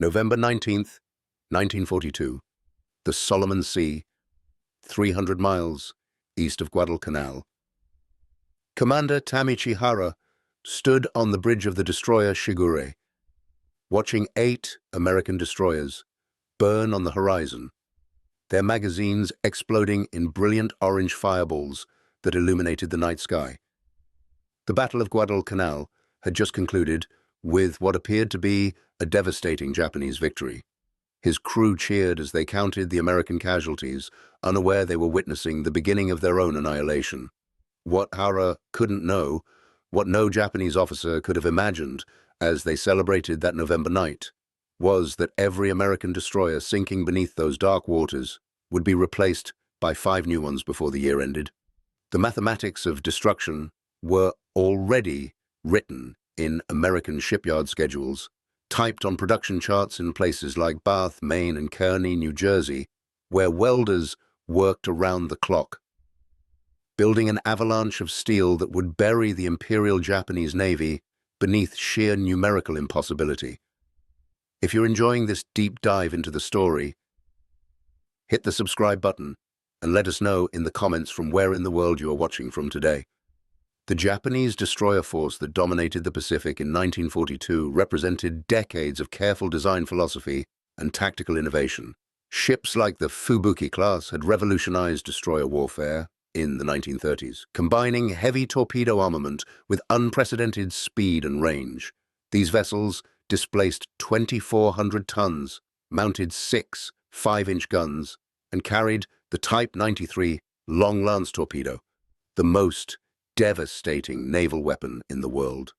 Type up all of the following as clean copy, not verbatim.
November 19th, 1942. The Solomon Sea, 300 miles east of Guadalcanal. Commander Tameichi Hara stood on the bridge of the destroyer Shigure, watching 8 American destroyers burn on the horizon, their magazines exploding in brilliant orange fireballs that illuminated the night sky. The Battle of Guadalcanal had just concluded with what appeared to be a devastating Japanese victory. His crew cheered as they counted the American casualties, unaware they were witnessing the beginning of their own annihilation. What Hara couldn't know, what no Japanese officer could have imagined as they celebrated that November night, was that every American destroyer sinking beneath those dark waters would be replaced by 5 new ones before the year ended. The mathematics of destruction were already written in American shipyard schedules, typed on production charts in places like Bath, Maine and Kearny, New Jersey, where welders worked around the clock, building an avalanche of steel that would bury the Imperial Japanese Navy beneath sheer numerical impossibility. If you're enjoying this deep dive into the story, hit the subscribe button and let us know in the comments from where in the world you are watching from today. The Japanese destroyer force that dominated the Pacific in 1942 represented decades of careful design philosophy and tactical innovation. Ships like the Fubuki class had revolutionized destroyer warfare in the 1930s, combining heavy torpedo armament with unprecedented speed and range. These vessels displaced 2,400 tons, mounted 6 5-inch guns, and carried the Type 93 long lance torpedo, the most devastating naval weapon in the world.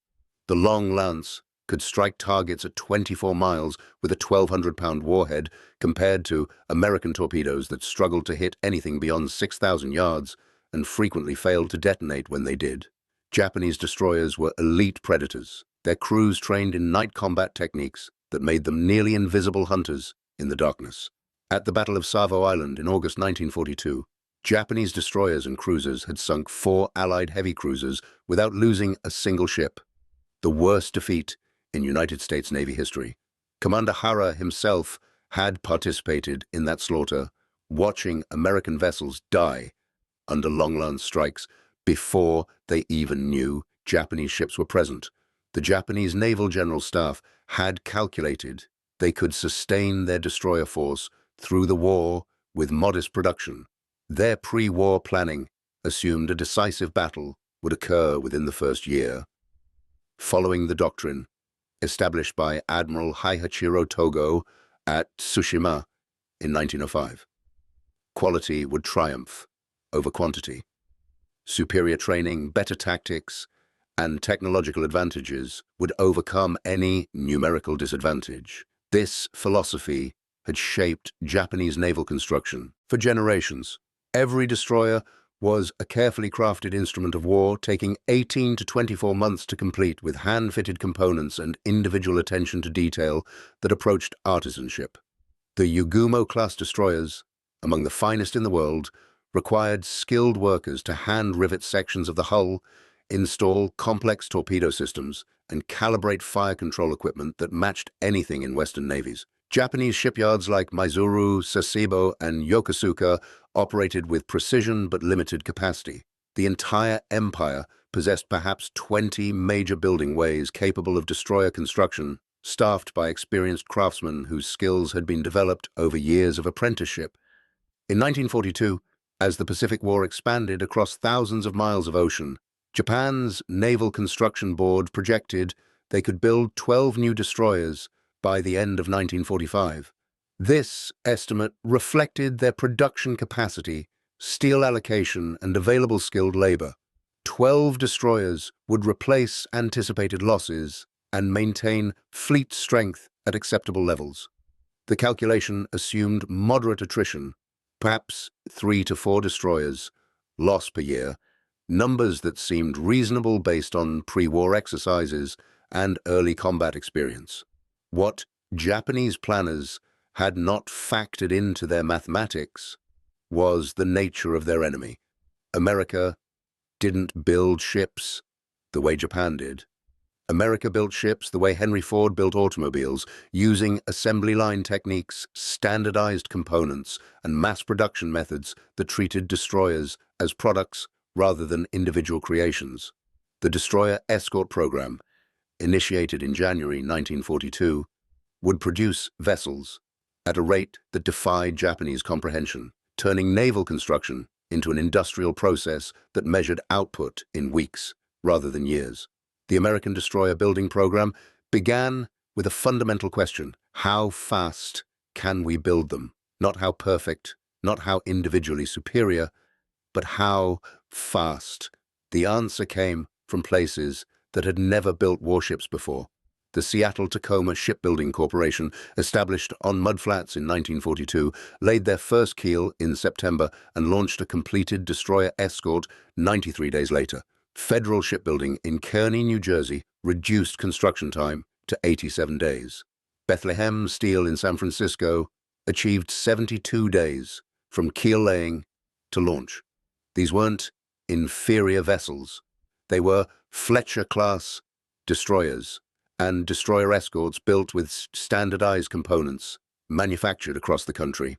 The long lance could strike targets at 24 miles with a 1,200-pound warhead, compared to American torpedoes that struggled to hit anything beyond 6,000 yards and frequently failed to detonate when they did. Japanese destroyers were elite predators, their crews trained in night combat techniques that made them nearly invisible hunters in the darkness. At the Battle of Savo Island in August 1942, Japanese destroyers and cruisers had sunk 4 Allied heavy cruisers without losing a single ship, the worst defeat in United States Navy history. Commander Hara himself had participated in that slaughter, watching American vessels die under long lance strikes before they even knew Japanese ships were present. The Japanese Naval General Staff had calculated they could sustain their destroyer force through the war with modest production. Their pre-war planning assumed a decisive battle would occur within the first year, following the doctrine established by Admiral Haihachiro Togo at Tsushima in 1905. Quality would triumph over quantity. Superior training, better tactics, and technological advantages would overcome any numerical disadvantage. This philosophy had shaped Japanese naval construction for generations. Every destroyer was a carefully crafted instrument of war, taking 18 to 24 months to complete, with hand-fitted components and individual attention to detail that approached artisanship. The Yagumo-class destroyers, among the finest in the world, required skilled workers to hand-rivet sections of the hull, install complex torpedo systems, and calibrate fire control equipment that matched anything in Western navies. Japanese shipyards like Maizuru, Sasebo, and Yokosuka operated with precision but limited capacity. The entire empire possessed perhaps 20 major building ways capable of destroyer construction, staffed by experienced craftsmen whose skills had been developed over years of apprenticeship. In 1942, as the Pacific War expanded across thousands of miles of ocean, Japan's Naval Construction Board projected they could build 12 new destroyers by the end of 1945. This estimate reflected their production capacity, steel allocation, and available skilled labor. 12 destroyers would replace anticipated losses and maintain fleet strength at acceptable levels. The calculation assumed moderate attrition, perhaps 3 to 4 destroyers lost per year, numbers that seemed reasonable based on pre-war exercises and early combat experience. What Japanese planners had not factored into their mathematics was the nature of their enemy. America didn't build ships the way Japan did. America built ships the way Henry Ford built automobiles, using assembly line techniques, standardized components, and mass production methods that treated destroyers as products rather than individual creations. The destroyer escort program, initiated in January 1942, would produce vessels at a rate that defied Japanese comprehension, turning naval construction into an industrial process that measured output in weeks rather than years. The American destroyer building program began with a fundamental question: how fast can we build them? Not how perfect, not how individually superior, but how fast. The answer came from places that had never built warships before. The Seattle-Tacoma Shipbuilding Corporation, established on mudflats in 1942, laid their first keel in September and launched a completed destroyer escort 93 days later. Federal Shipbuilding in Kearny, New Jersey, reduced construction time to 87 days. Bethlehem Steel in San Francisco achieved 72 days from keel laying to launch. These weren't inferior vessels. They were Fletcher-class destroyers and destroyer escorts built with standardized components manufactured across the country.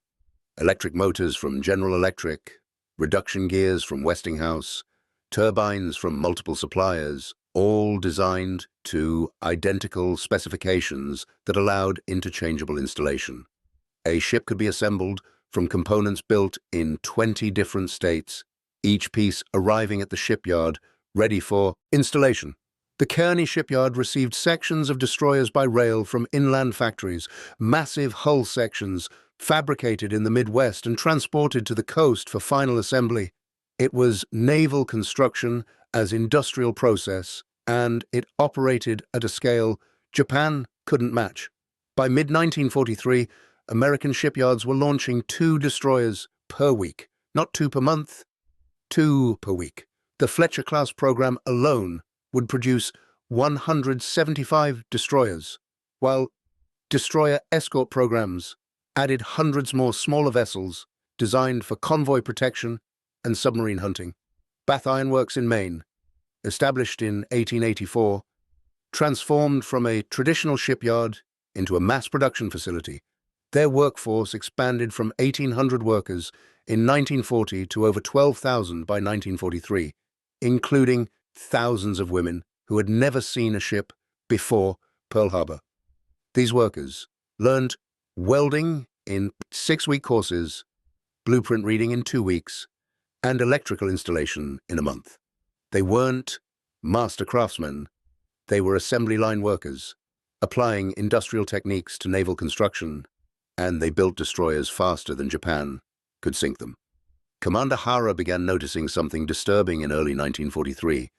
Electric motors from General Electric, reduction gears from Westinghouse, turbines from multiple suppliers, all designed to identical specifications that allowed interchangeable installation. A ship could be assembled from components built in 20 different states, each piece arriving at the shipyard ready for installation. The Kearny shipyard received sections of destroyers by rail from inland factories, massive hull sections fabricated in the Midwest and transported to the coast for final assembly. It was naval construction as industrial process, and it operated at a scale Japan couldn't match. By mid-1943, American shipyards were launching 2 destroyers per week, not 2 per month, 2 per week. The Fletcher-class program alone would produce 175 destroyers, while destroyer escort programs added hundreds more smaller vessels designed for convoy protection and submarine hunting. Bath Iron Works in Maine, established in 1884, transformed from a traditional shipyard into a mass production facility. Their workforce expanded from 1,800 workers in 1940 to over 12,000 by 1943, including thousands of women who had never seen a ship before Pearl Harbor. These workers learned welding in 6-week courses, blueprint reading in 2 weeks, and electrical installation in a month. They weren't master craftsmen, they were assembly line workers, applying industrial techniques to naval construction, and they built destroyers faster than Japan could sink them. Commander Hara began noticing something disturbing in early 1943.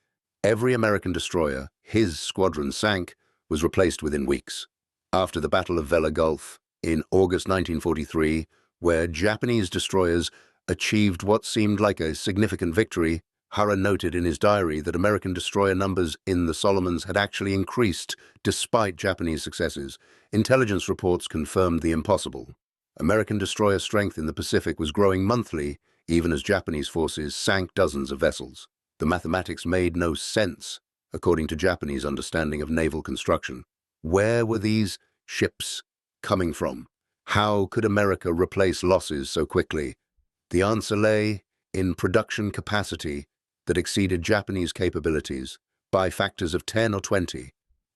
Every American destroyer his squadron sank was replaced within weeks. After the Battle of Vella Gulf in August 1943, where Japanese destroyers achieved what seemed like a significant victory, Hara noted in his diary that American destroyer numbers in the Solomons had actually increased despite Japanese successes. Intelligence reports confirmed the impossible. American destroyer strength in the Pacific was growing monthly, even as Japanese forces sank dozens of vessels. The mathematics made no sense, according to Japanese understanding of naval construction. Where were these ships coming from? How could America replace losses so quickly? The answer lay in production capacity that exceeded Japanese capabilities by factors of 10 or 20.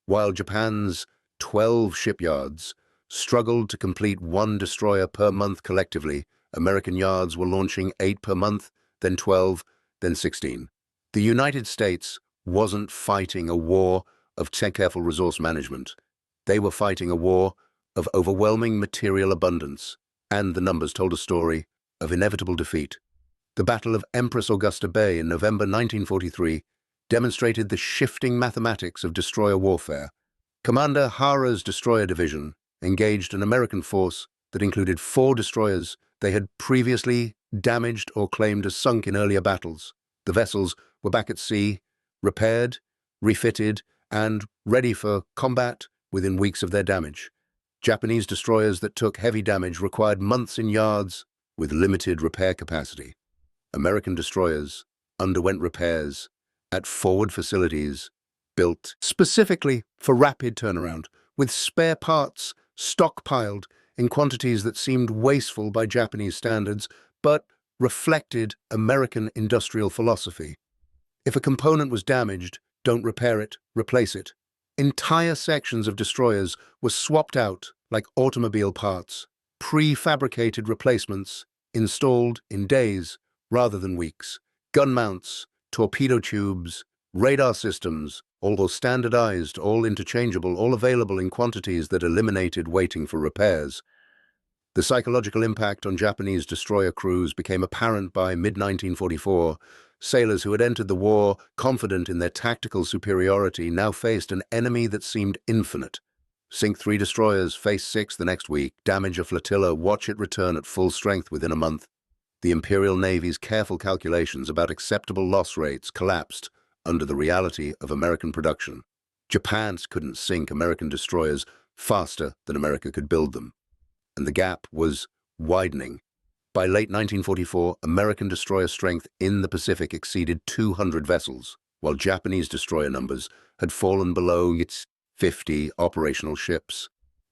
While Japan's 12 shipyards struggled to complete 1 destroyer per month collectively, American yards were launching 8 per month, then 12, then 16. The United States wasn't fighting a war of careful resource management. They were fighting a war of overwhelming material abundance, and the numbers told a story of inevitable defeat. The Battle of Empress Augusta Bay in November 1943 demonstrated the shifting mathematics of destroyer warfare. Commander Hara's destroyer division engaged an American force that included 4 destroyers they had previously damaged or claimed as sunk in earlier battles. The vessels were back at sea, repaired, refitted, and ready for combat within weeks of their damage. Japanese destroyers that took heavy damage required months in yards with limited repair capacity. American destroyers underwent repairs at forward facilities built specifically for rapid turnaround, with spare parts stockpiled in quantities that seemed wasteful by Japanese standards, but reflected American industrial philosophy. If a component was damaged, don't repair it, replace it. Entire sections of destroyers were swapped out like automobile parts, prefabricated replacements installed in days rather than weeks. Gun mounts, torpedo tubes, radar systems, all standardized, all interchangeable, all available in quantities that eliminated waiting for repairs. The psychological impact on Japanese destroyer crews became apparent by mid-1944. Sailors who had entered the war confident in their tactical superiority now faced an enemy that seemed infinite. Sink 3 destroyers, face 6 the next week, damage a flotilla, watch it return at full strength within a month. The Imperial Navy's careful calculations about acceptable loss rates collapsed under the reality of American production. Japan couldn't sink American destroyers faster than America could build them, and the gap was widening. By late 1944, American destroyer strength in the Pacific exceeded 200 vessels, while Japanese destroyer numbers had fallen below its 50 operational ships.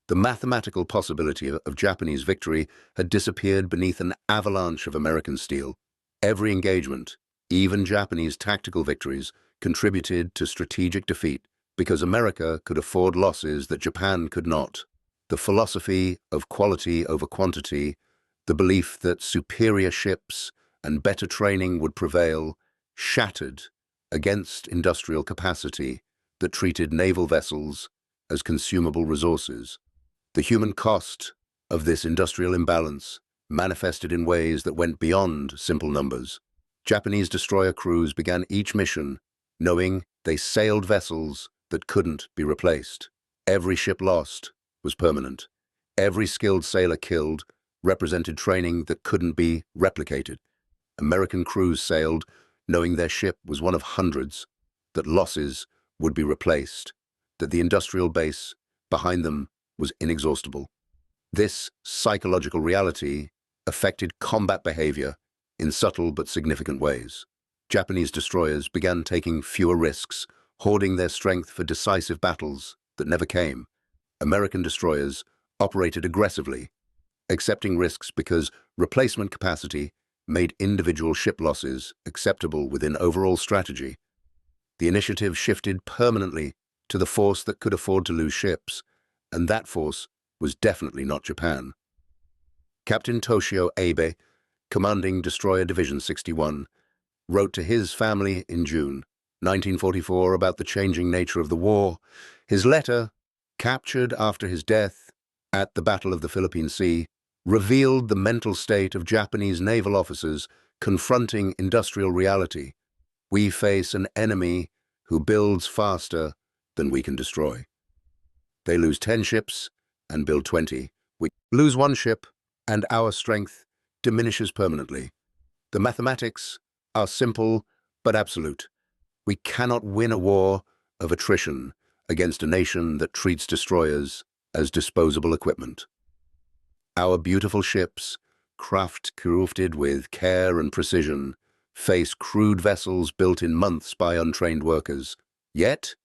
The mathematical possibility of Japanese victory had disappeared beneath an avalanche of American steel. Every engagement, even Japanese tactical victories, contributed to strategic defeat because America could afford losses that Japan could not. The philosophy of quality over quantity, the belief that superior ships and better training would prevail, shattered against industrial capacity that treated naval vessels as consumable resources. The human cost of this industrial imbalance manifested in ways that went beyond simple numbers. Japanese destroyer crews began each mission knowing they sailed vessels that couldn't be replaced. Every ship lost was permanent. Every skilled sailor killed represented training that couldn't be replicated. American crews sailed knowing their ship was one of hundreds, that losses would be replaced, that the industrial base behind them was inexhaustible. This psychological reality affected combat behavior in subtle but significant ways. Japanese destroyers began taking fewer risks, hoarding their strength for decisive battles that never came. American destroyers operated aggressively, accepting risks because replacement capacity made individual ship losses acceptable within overall strategy. The initiative shifted permanently to the force that could afford to lose ships, and that force was definitely not Japan. Captain Toshio Abe, commanding Destroyer Division 61, wrote to his family in June 1944 about the changing nature of the war. His letter, captured after his death at the Battle of the Philippine Sea, revealed the mental state of Japanese naval officers confronting industrial reality. We face an enemy who builds faster than we can destroy. They lose 10 ships and build 20. We lose 1 ship and our strength diminishes permanently. The mathematics are simple but absolute. We cannot win a war of attrition against a nation that treats destroyers as disposable equipment. Our beautiful ships, crafted with care and precision, face crude vessels built in months by untrained workers. Yet,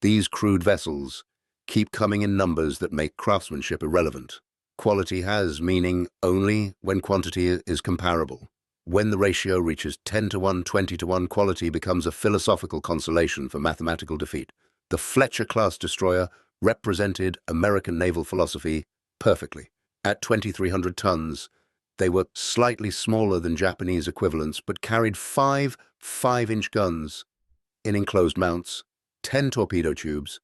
these crude vessels keep coming in numbers that make craftsmanship irrelevant. Quality has meaning only when quantity is comparable. When the ratio reaches 10 to 1, 20 to 1, quality becomes a philosophical consolation for mathematical defeat. The Fletcher-class destroyer represented American naval philosophy perfectly. At 2,300 tons, they were slightly smaller than Japanese equivalents, but carried 5 5-inch guns in enclosed mounts, 10 torpedo tubes,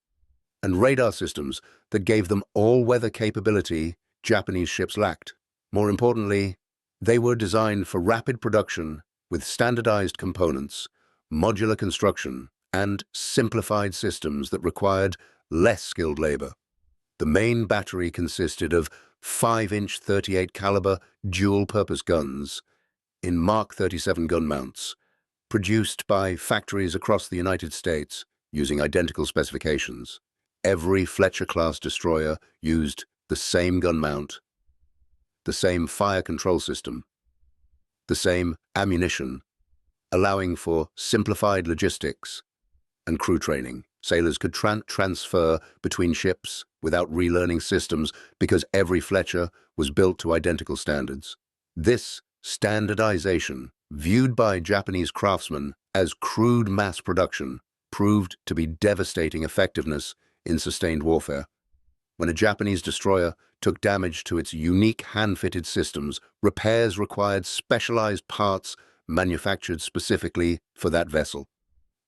and radar systems that gave them all-weather capability Japanese ships lacked. More importantly, they were designed for rapid production with standardized components, modular construction, and simplified systems that required less skilled labor. The main battery consisted of 5-inch 38 caliber dual-purpose guns in Mark 37 gun mounts, produced by factories across the United States using identical specifications. Every Fletcher-class destroyer used the same gun mount, the same fire control system, the same ammunition, allowing for simplified logistics and crew training. Sailors could transfer between ships without relearning systems because every Fletcher was built to identical standards. This standardization, viewed by Japanese craftsmen as crude mass production, proved to be devastating effectiveness in sustained warfare. When a Japanese destroyer took damage to its unique hand-fitted systems, repairs required specialized parts manufactured specifically for that vessel.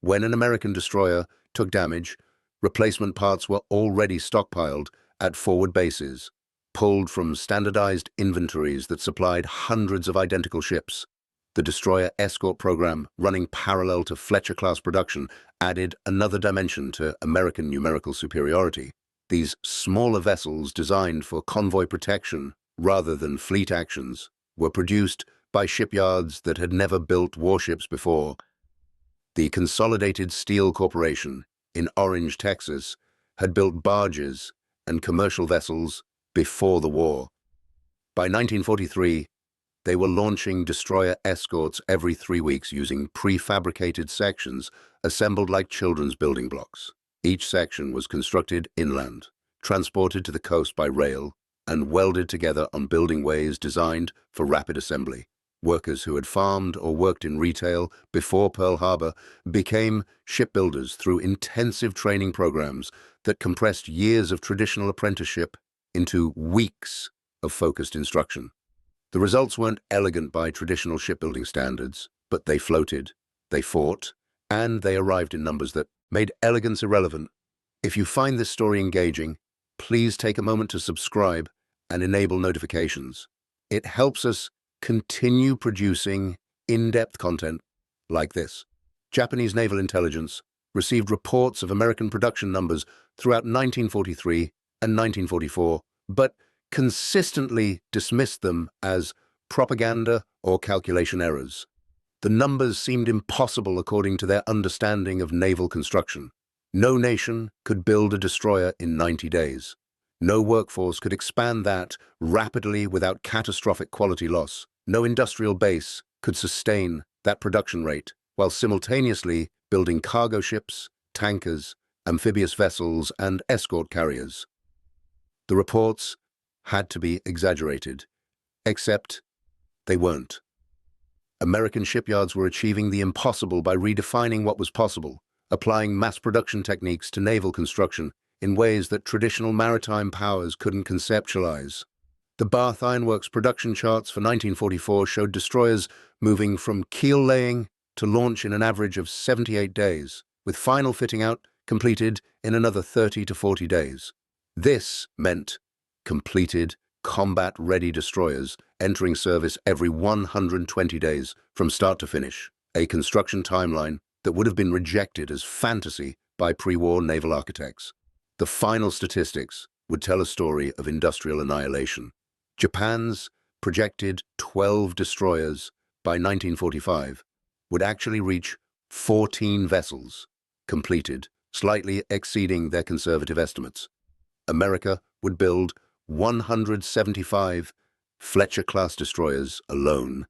When an American destroyer took damage, replacement parts were already stockpiled at forward bases, pulled from standardized inventories that supplied hundreds of identical ships. The destroyer escort program, running parallel to Fletcher-class production, added another dimension to American numerical superiority. These smaller vessels designed for convoy protection rather than fleet actions were produced by shipyards that had never built warships before. The Consolidated Steel Corporation in Orange, Texas, had built barges and commercial vessels before the war. By 1943, they were launching destroyer escorts every 3 weeks using prefabricated sections assembled like children's building blocks. Each section was constructed inland, transported to the coast by rail, and welded together on building ways designed for rapid assembly. Workers who had farmed or worked in retail before Pearl Harbor became shipbuilders through intensive training programs that compressed years of traditional apprenticeship into weeks of focused instruction. The results weren't elegant by traditional shipbuilding standards, but they floated, they fought, and they arrived in numbers that made elegance irrelevant. If you find this story engaging, please take a moment to subscribe and enable notifications. It helps us continue producing in-depth content like this. Japanese naval intelligence received reports of American production numbers throughout 1943 and 1944, but consistently dismissed them as propaganda or calculation errors. The numbers seemed impossible according to their understanding of naval construction. No nation could build a destroyer in 90 days. No workforce could expand that rapidly without catastrophic quality loss. No industrial base could sustain that production rate while simultaneously building cargo ships, tankers, amphibious vessels, and escort carriers. The reports had to be exaggerated, except they weren't. American shipyards were achieving the impossible by redefining what was possible, applying mass production techniques to naval construction in ways that traditional maritime powers couldn't conceptualize. The Bath Ironworks production charts for 1944 showed destroyers moving from keel laying to launch in an average of 78 days, with final fitting out completed in another 30 to 40 days. This meant completed, combat-ready destroyers entering service every 120 days from start to finish, a construction timeline that would have been rejected as fantasy by pre-war naval architects. The final statistics would tell a story of industrial annihilation. Japan's projected 12 destroyers by 1945 would actually reach 14 vessels completed, slightly exceeding their conservative estimates. America would build 175 Fletcher-class destroyers alone,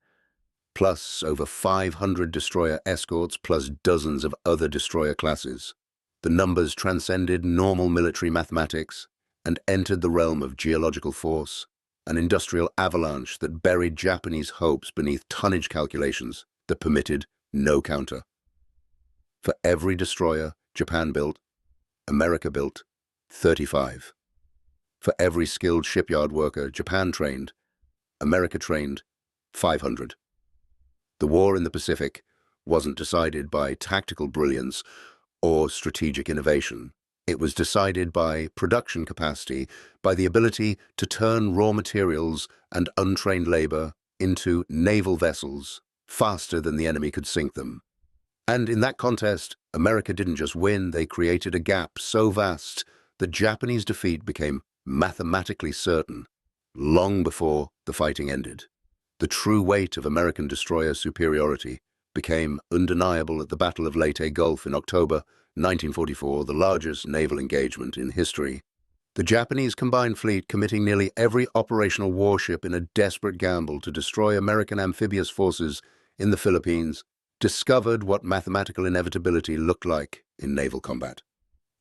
plus over 500 destroyer escorts, plus dozens of other destroyer classes. The numbers transcended normal military mathematics and entered the realm of geological force, an industrial avalanche that buried Japanese hopes beneath tonnage calculations that permitted no counter. For every destroyer Japan built, America built 35. For every skilled shipyard worker Japan trained, America trained 500. The war in the Pacific wasn't decided by tactical brilliance or strategic innovation. It was decided by production capacity, by the ability to turn raw materials and untrained labor into naval vessels faster than the enemy could sink them. And in that contest, America didn't just win, they created a gap so vast that Japanese defeat became mathematically certain long before the fighting ended. The true weight of American destroyer superiority became undeniable at the Battle of Leyte Gulf in October 1944, the largest naval engagement in history. The Japanese combined fleet, committing nearly every operational warship in a desperate gamble to destroy American amphibious forces in the Philippines, discovered what mathematical inevitability looked like in naval combat.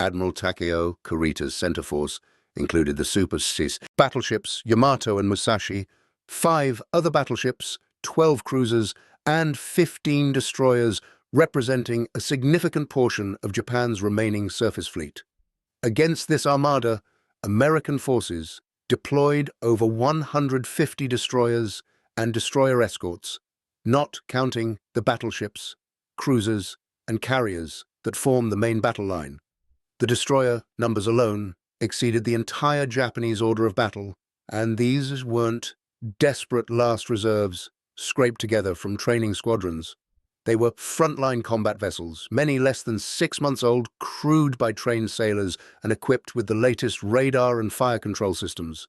Admiral Takeo Kurita's center force included the Super Sis battleships Yamato and Musashi, 5 other battleships, 12 cruisers, and 15 destroyers, representing a significant portion of Japan's remaining surface fleet. Against this armada, American forces deployed over 150 destroyers and destroyer escorts, not counting the battleships, cruisers, and carriers that form the main battle line. The destroyer numbers alone exceeded the entire Japanese order of battle, and these weren't desperate last reserves scraped together from training squadrons. They were frontline combat vessels, many less than 6 months old, crewed by trained sailors and equipped with the latest radar and fire control systems.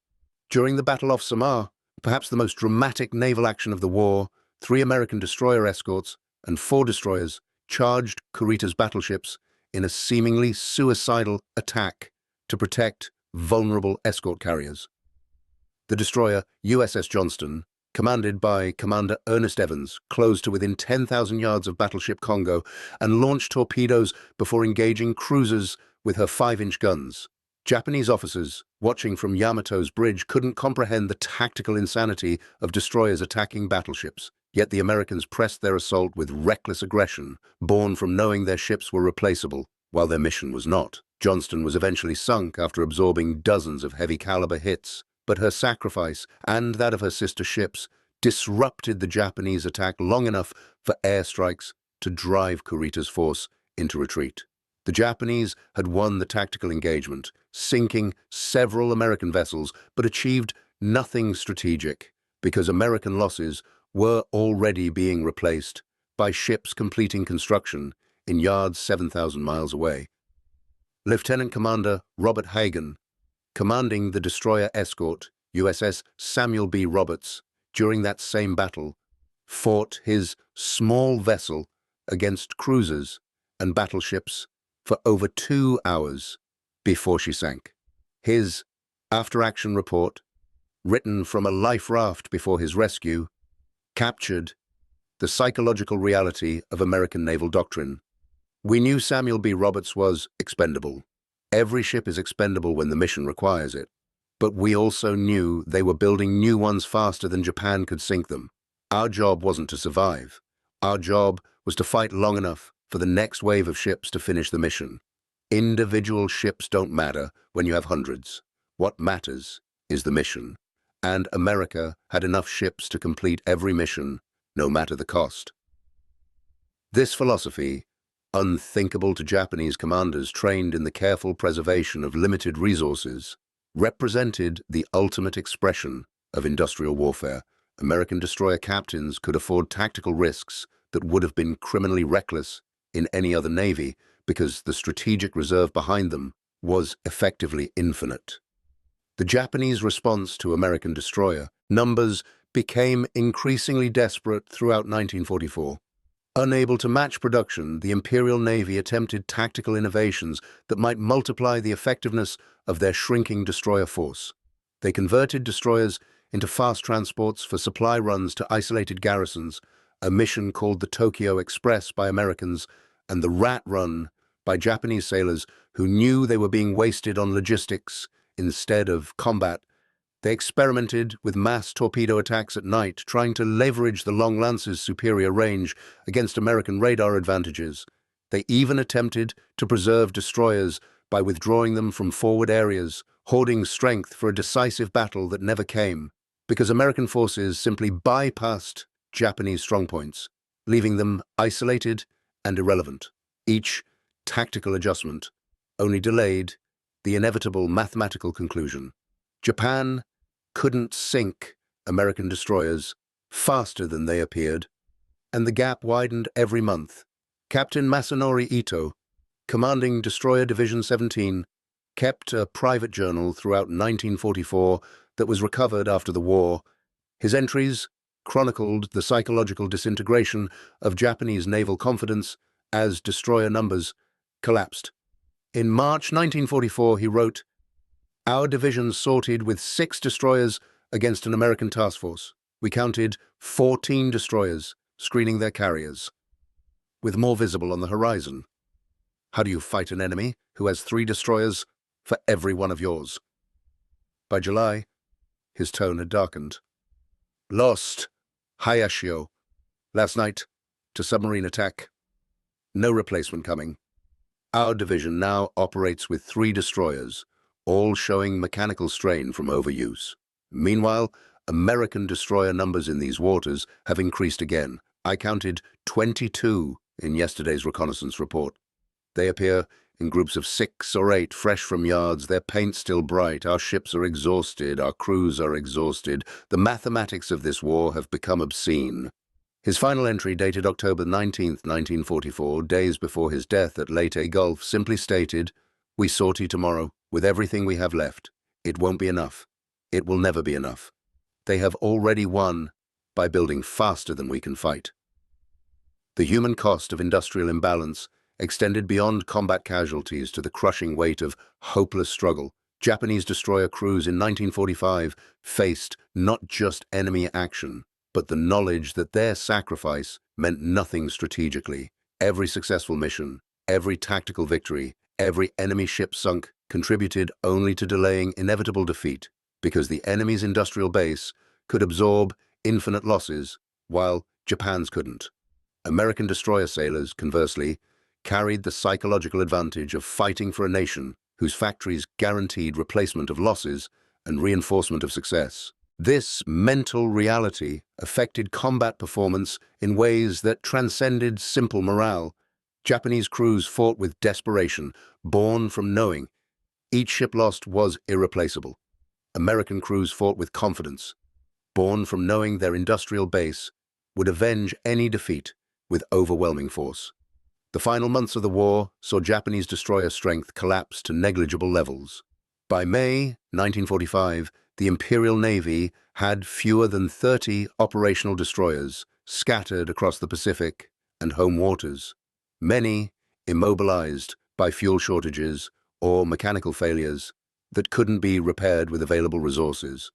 During the Battle of Samar, perhaps the most dramatic naval action of the war, 3 American destroyer escorts and 4 destroyers charged Kurita's battleships in a seemingly suicidal attack to protect vulnerable escort carriers. The destroyer USS Johnston, commanded by Commander Ernest Evans, closed to within 10,000 yards of battleship Congo and launched torpedoes before engaging cruisers with her 5-inch guns. Japanese officers, watching from Yamato's bridge, couldn't comprehend the tactical insanity of destroyers attacking battleships. Yet the Americans pressed their assault with reckless aggression, born from knowing their ships were replaceable, while their mission was not. Johnston was eventually sunk after absorbing dozens of heavy-caliber hits, but her sacrifice and that of her sister ships disrupted the Japanese attack long enough for airstrikes to drive Kurita's force into retreat. The Japanese had won the tactical engagement, sinking several American vessels, but achieved nothing strategic because American losses were already being replaced by ships completing construction in yards 7,000 miles away. Lieutenant Commander Robert Hagen, commanding the destroyer escort USS Samuel B. Roberts during that same battle, fought his small vessel against cruisers and battleships for over 2 hours before she sank. His after-action report, written from a life raft before his rescue, captured the psychological reality of American naval doctrine. We knew Samuel B. Roberts was expendable. Every ship is expendable when the mission requires it. But we also knew they were building new ones faster than Japan could sink them. Our job wasn't to survive. Our job was to fight long enough for the next wave of ships to finish the mission. Individual ships don't matter when you have hundreds. What matters is the mission. And America had enough ships to complete every mission, no matter the cost. This philosophy, unthinkable to Japanese commanders trained in the careful preservation of limited resources, represented the ultimate expression of industrial warfare. American destroyer captains could afford tactical risks that would have been criminally reckless in any other navy because the strategic reserve behind them was effectively infinite. The Japanese response to American destroyer numbers became increasingly desperate throughout 1944. Unable to match production, the Imperial Navy attempted tactical innovations that might multiply the effectiveness of their shrinking destroyer force. They converted destroyers into fast transports for supply runs to isolated garrisons, a mission called the Tokyo Express by Americans and the Rat Run by Japanese sailors who knew they were being wasted on logistics instead of combat. They experimented with mass torpedo attacks at night, trying to leverage the Long Lance's superior range against American radar advantages. They even attempted to preserve destroyers by withdrawing them from forward areas, hoarding strength for a decisive battle that never came, because American forces simply bypassed Japanese strongpoints, leaving them isolated and irrelevant. Each tactical adjustment only delayed the inevitable mathematical conclusion. Japan couldn't sink American destroyers faster than they appeared, and the gap widened every month. Captain Masanori Ito, commanding Destroyer Division 17, kept a private journal throughout 1944 that was recovered after the war. His entries chronicled the psychological disintegration of Japanese naval confidence as destroyer numbers collapsed. In March 1944, he wrote, "Our division sorted with 6 destroyers against an American task force. We counted 14 destroyers, screening their carriers, with more visible on the horizon. How do you fight an enemy who has 3 destroyers for every one of yours? By July, his tone had darkened. Lost. Hayashio. Last night, to submarine attack. No replacement coming. Our division now operates with 3 destroyers, all showing mechanical strain from overuse. Meanwhile, American destroyer numbers in these waters have increased again. I counted 22 in yesterday's reconnaissance report. They appear in groups of 6 or 8, fresh from yards, their paint still bright. Our ships are exhausted, our crews are exhausted. The mathematics of this war have become obscene. His final entry, dated October 19th, 1944, days before his death at Leyte Gulf, simply stated, "We sortie tomorrow with everything we have left. It won't be enough. It will never be enough. They have already won by building faster than we can fight." The human cost of industrial imbalance extended beyond combat casualties to the crushing weight of hopeless struggle. Japanese destroyer crews in 1945 faced not just enemy action, but the knowledge that their sacrifice meant nothing strategically. Every successful mission, every tactical victory, every enemy ship sunk contributed only to delaying inevitable defeat, because the enemy's industrial base could absorb infinite losses, while Japan's couldn't. American destroyer sailors, conversely, carried the psychological advantage of fighting for a nation whose factories guaranteed replacement of losses and reinforcement of success. This mental reality affected combat performance in ways that transcended simple morale. Japanese crews fought with desperation, born from knowing each ship lost was irreplaceable. American crews fought with confidence, born from knowing their industrial base would avenge any defeat with overwhelming force. The final months of the war saw Japanese destroyer strength collapse to negligible levels. By May 1945, the Imperial Navy had fewer than 30 operational destroyers scattered across the Pacific and home waters, many immobilized by fuel shortages or mechanical failures that couldn't be repaired with available resources.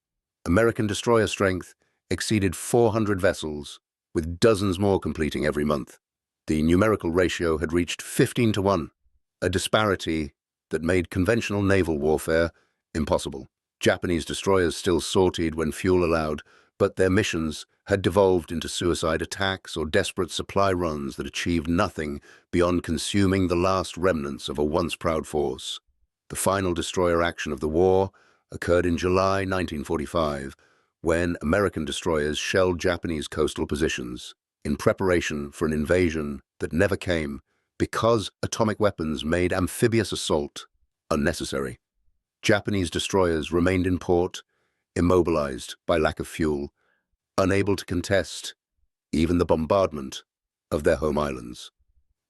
American destroyer strength exceeded 400 vessels, with dozens more completing every month. The numerical ratio had reached 15 to 1, a disparity that made conventional naval warfare impossible. Japanese destroyers still sortied when fuel allowed, but their missions had devolved into suicide attacks or desperate supply runs that achieved nothing beyond consuming the last remnants of a once proud force. The final destroyer action of the war occurred in July 1945, when American destroyers shelled Japanese coastal positions in preparation for an invasion that never came because atomic weapons made amphibious assault unnecessary. Japanese destroyers remained in port, immobilized by lack of fuel, unable to contest even the bombardment of their home islands.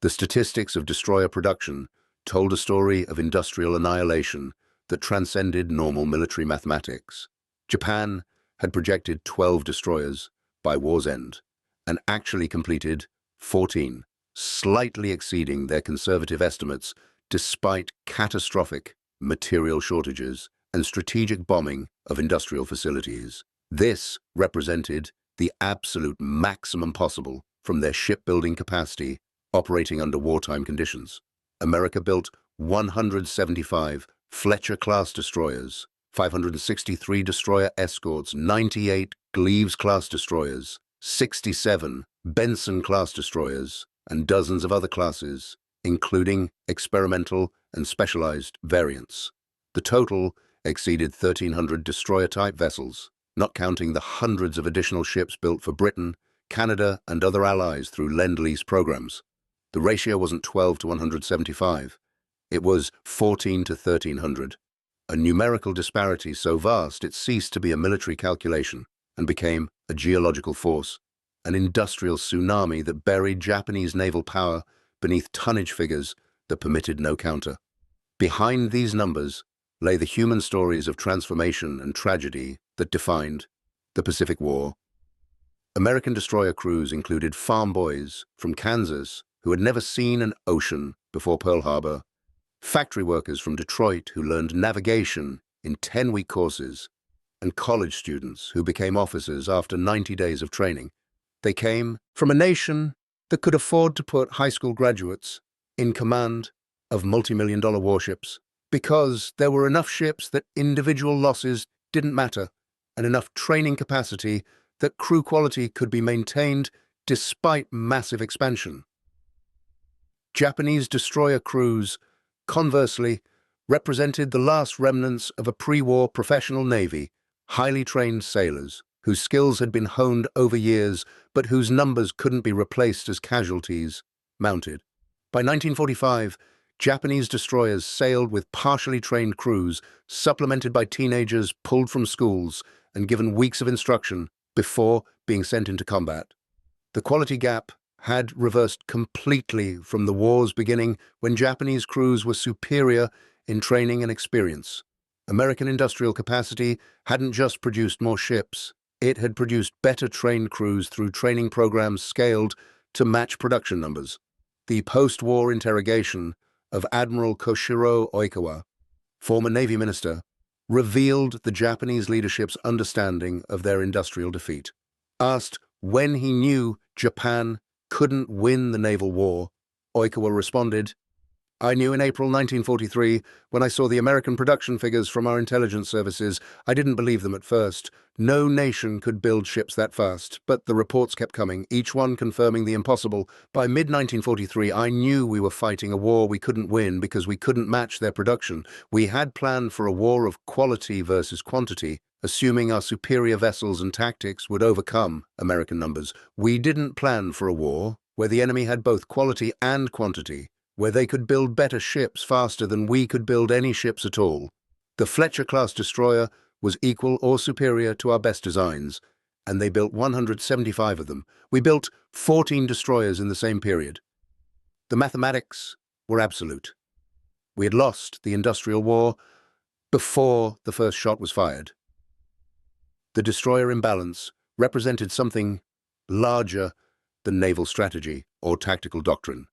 The statistics of destroyer production told a story of industrial annihilation that transcended normal military mathematics. Japan had projected 12 destroyers by war's end and actually completed 14, slightly exceeding their conservative estimates despite catastrophic material shortages and strategic bombing of industrial facilities. This represented the absolute maximum possible from their shipbuilding capacity operating under wartime conditions. America built 175 Fletcher-class destroyers, 563 destroyer escorts, 98 Gleaves-class destroyers, 67 Benson-class destroyers, and dozens of other classes, including experimental and specialized variants. The total exceeded 1,300 destroyer-type vessels, not counting the hundreds of additional ships built for Britain, Canada, and other allies through Lend-Lease programs. The ratio wasn't 12 to 175. It was 14 to 1,300, a numerical disparity so vast it ceased to be a military calculation and became a geological force, an industrial tsunami that buried Japanese naval power beneath tonnage figures that permitted no counter. Behind these numbers lay the human stories of transformation and tragedy that defined the Pacific War. American destroyer crews included farm boys from Kansas who had never seen an ocean before Pearl Harbor, factory workers from Detroit who learned navigation in 10-week courses, and college students who became officers after 90 days of training. They came from a nation that could afford to put high school graduates in command of multi-million-dollar warships, because there were enough ships that individual losses didn't matter, and enough training capacity that crew quality could be maintained despite massive expansion. Japanese destroyer crews, conversely, represented the last remnants of a pre-war professional navy, highly trained sailors, whose skills had been honed over years, but whose numbers couldn't be replaced as casualties mounted. By 1945, Japanese destroyers sailed with partially trained crews, supplemented by teenagers pulled from schools and given weeks of instruction before being sent into combat. The quality gap had reversed completely from the war's beginning, when Japanese crews were superior in training and experience. American industrial capacity hadn't just produced more ships, it had produced better trained crews through training programs scaled to match production numbers. The post-war interrogation of Admiral Koshiro Oikawa, former Navy minister, revealed the Japanese leadership's understanding of their industrial defeat. Asked when he knew Japan couldn't win the naval war, Oikawa responded, "I knew in April 1943, when I saw the American production figures from our intelligence services. I didn't believe them at first. No nation could build ships that fast, but the reports kept coming, each one confirming the impossible. By mid-1943, I knew we were fighting a war we couldn't win because we couldn't match their production. We had planned for a war of quality versus quantity, assuming our superior vessels and tactics would overcome American numbers. We didn't plan for a war where the enemy had both quality and quantity, where they could build better ships faster than we could build any ships at all. The Fletcher-class destroyer was equal or superior to our best designs, and they built 175 of them. We built 14 destroyers in the same period. The mathematics were absolute. We had lost the industrial war before the first shot was fired. The destroyer imbalance represented something larger than naval strategy or tactical doctrine.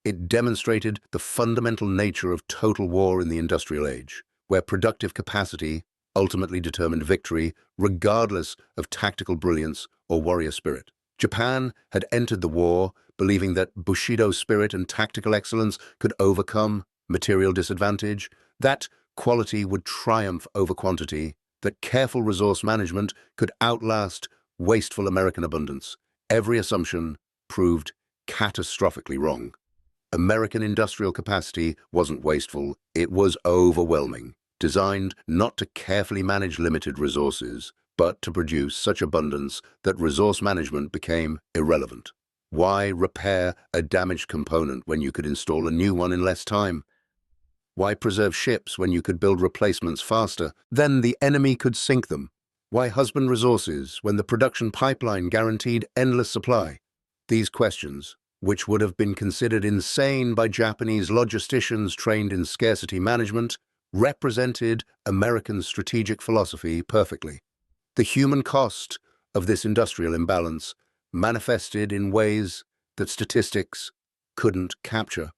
It demonstrated the fundamental nature of total war in the industrial age, where productive capacity ultimately determined victory, regardless of tactical brilliance or warrior spirit. Japan had entered the war believing that Bushido spirit and tactical excellence could overcome material disadvantage, that quality would triumph over quantity, that careful resource management could outlast wasteful American abundance. Every assumption proved catastrophically wrong. American industrial capacity wasn't wasteful, it was overwhelming, designed not to carefully manage limited resources, but to produce such abundance that resource management became irrelevant. Why repair a damaged component when you could install a new one in less time? Why preserve ships when you could build replacements faster? Then the enemy could sink them. Why husband resources when the production pipeline guaranteed endless supply? These questions, which would have been considered insane by Japanese logisticians trained in scarcity management, represented American strategic philosophy perfectly. The human cost of this industrial imbalance manifested in ways that statistics couldn't capture.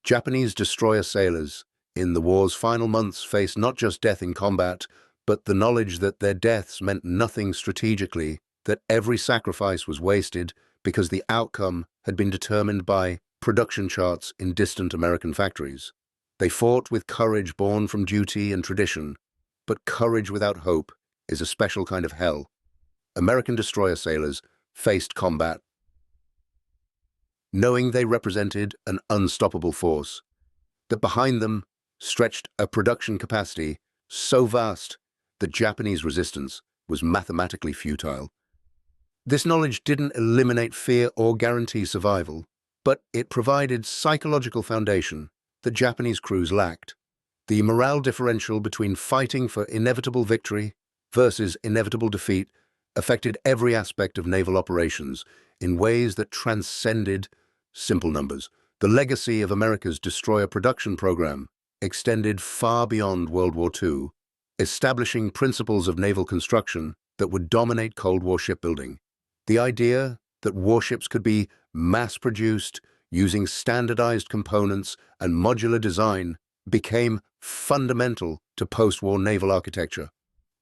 Japanese destroyer sailors in the war's final months faced not just death in combat, but the knowledge that their deaths meant nothing strategically, that every sacrifice was wasted because the outcome had been determined by production charts in distant American factories. They fought with courage born from duty and tradition, but courage without hope is a special kind of hell. American destroyer sailors faced combat knowing they represented an unstoppable force, that behind them stretched a production capacity so vast that Japanese resistance was mathematically futile. This knowledge didn't eliminate fear or guarantee survival, but it provided psychological foundation that Japanese crews lacked. The morale differential between fighting for inevitable victory versus inevitable defeat affected every aspect of naval operations in ways that transcended simple numbers. The legacy of America's destroyer production program extended far beyond World War II, establishing principles of naval construction that would dominate Cold War shipbuilding. The idea that warships could be mass-produced using standardized components and modular design became fundamental to post-war naval architecture.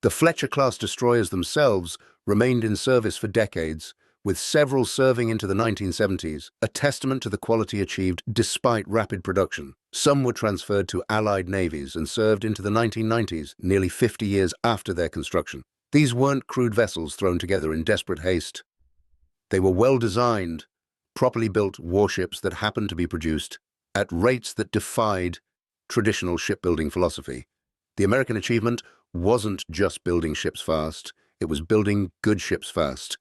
The Fletcher-class destroyers themselves remained in service for decades, with several serving into the 1970s, a testament to the quality achieved despite rapid production. Some were transferred to Allied navies and served into the 1990s, nearly 50 years after their construction. These weren't crude vessels thrown together in desperate haste. They were well-designed, properly built warships that happened to be produced at rates that defied traditional shipbuilding philosophy. The American achievement wasn't just building ships fast, it was building good ships fast,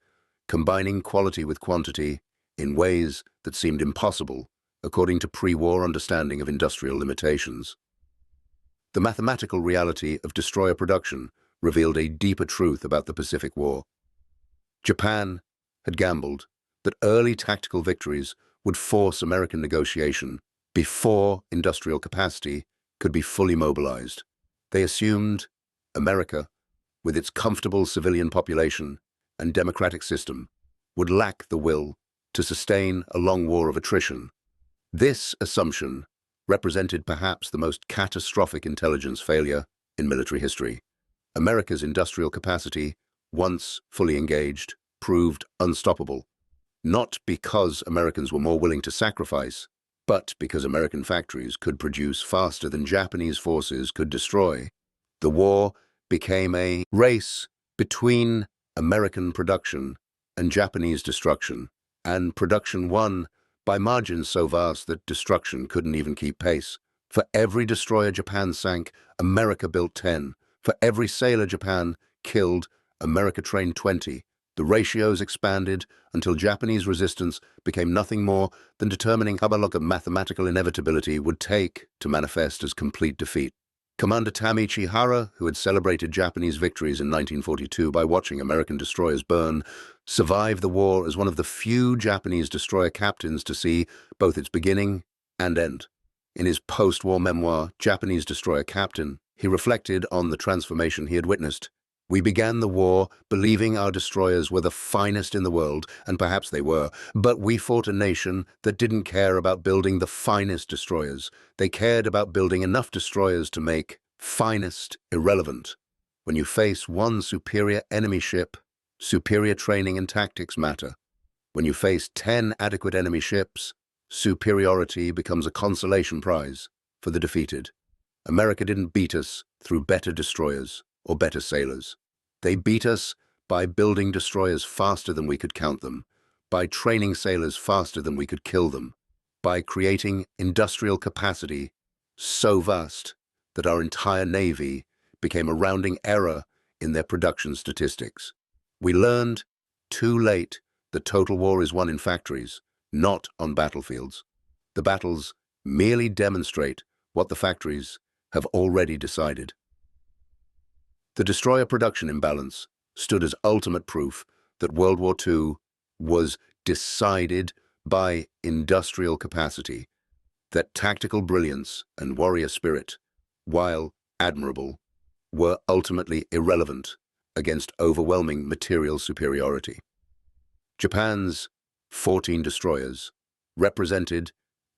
combining quality with quantity in ways that seemed impossible according to pre-war understanding of industrial limitations. The mathematical reality of destroyer production revealed a deeper truth about the Pacific War. Japan had gambled that early tactical victories would force American negotiation before industrial capacity could be fully mobilized. They assumed America, with its comfortable civilian population and democratic system, would lack the will to sustain a long war of attrition. This assumption represented perhaps the most catastrophic intelligence failure in military history. America's industrial capacity, once fully engaged, proved unstoppable, not because Americans were more willing to sacrifice, but because American factories could produce faster than Japanese forces could destroy. The war became a race between American production and Japanese destruction, and production won by margins so vast that destruction couldn't even keep pace. For every destroyer Japan sank, America built 10. For every sailor Japan killed, America trained 20. The ratios expanded until Japanese resistance became nothing more than determining how long a mathematical inevitability would take to manifest as complete defeat. Commander Tameichi Hara, who had celebrated Japanese victories in 1942 by watching American destroyers burn, survived the war as one of the few Japanese destroyer captains to see both its beginning and end. In his post-war memoir, Japanese Destroyer Captain, he reflected on the transformation he had witnessed. "We began the war believing our destroyers were the finest in the world, and perhaps they were, but we fought a nation that didn't care about building the finest destroyers. They cared about building enough destroyers to make finest irrelevant. When you face one superior enemy ship, superior training and tactics matter. When you face 10 adequate enemy ships, superiority becomes a consolation prize for the defeated. America didn't beat us through better destroyers or better sailors. They beat us by building destroyers faster than we could count them, by training sailors faster than we could kill them, by creating industrial capacity so vast that our entire Navy became a rounding error in their production statistics. We learned too late that total war is won in factories, not on battlefields. The battles merely demonstrate what the factories have already decided." The destroyer production imbalance stood as ultimate proof that World War II was decided by industrial capacity, that tactical brilliance and warrior spirit, while admirable, were ultimately irrelevant against overwhelming material superiority. Japan's 14 destroyers represented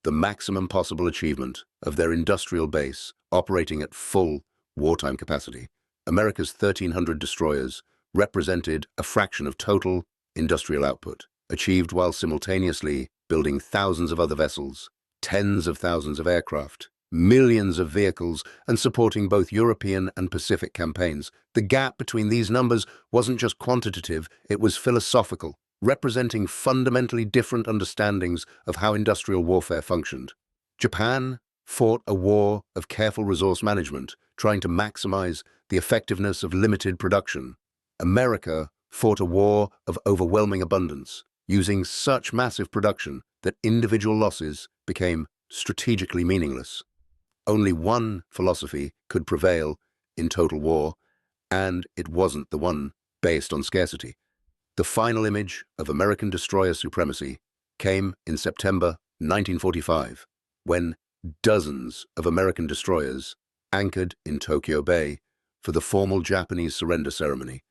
the maximum possible achievement of their industrial base operating at full wartime capacity. America's 1,300 destroyers represented a fraction of total industrial output, achieved while simultaneously building thousands of other vessels, tens of thousands of aircraft, millions of vehicles, and supporting both European and Pacific campaigns. The gap between these numbers wasn't just quantitative, it was philosophical, representing fundamentally different understandings of how industrial warfare functioned. Japan fought a war of careful resource management, trying to maximize the effectiveness of limited production. America fought a war of overwhelming abundance, using such massive production that individual losses became strategically meaningless. Only one philosophy could prevail in total war, and it wasn't the one based on scarcity. The final image of American destroyer supremacy came in September 1945, when dozens of American destroyers anchored in Tokyo Bay for the formal Japanese surrender ceremony.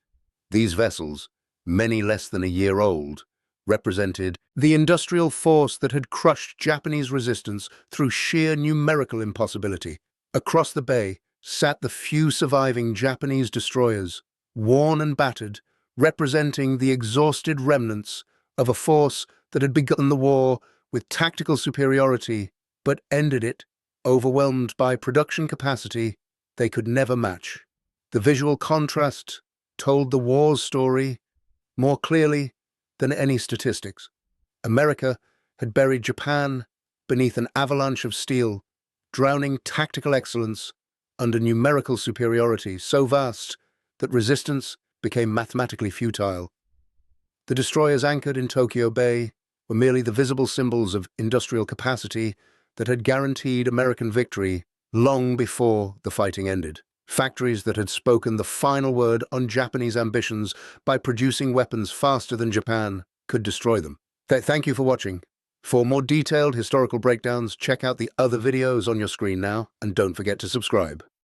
These vessels, many less than a year old, represented the industrial force that had crushed Japanese resistance through sheer numerical impossibility. Across the bay sat the few surviving Japanese destroyers, worn and battered, representing the exhausted remnants of a force that had begun the war with tactical superiority but ended it overwhelmed by production capacity they could never match. The visual contrast told the war's story more clearly than any statistics. America had buried Japan beneath an avalanche of steel, drowning tactical excellence under numerical superiority so vast that resistance became mathematically futile. The destroyers anchored in Tokyo Bay were merely the visible symbols of industrial capacity that had guaranteed American victory long before the fighting ended. Factories that had spoken the final word on Japanese ambitions by producing weapons faster than Japan could destroy them. Thank you for watching. For more detailed historical breakdowns, check out the other videos on your screen now, and don't forget to subscribe.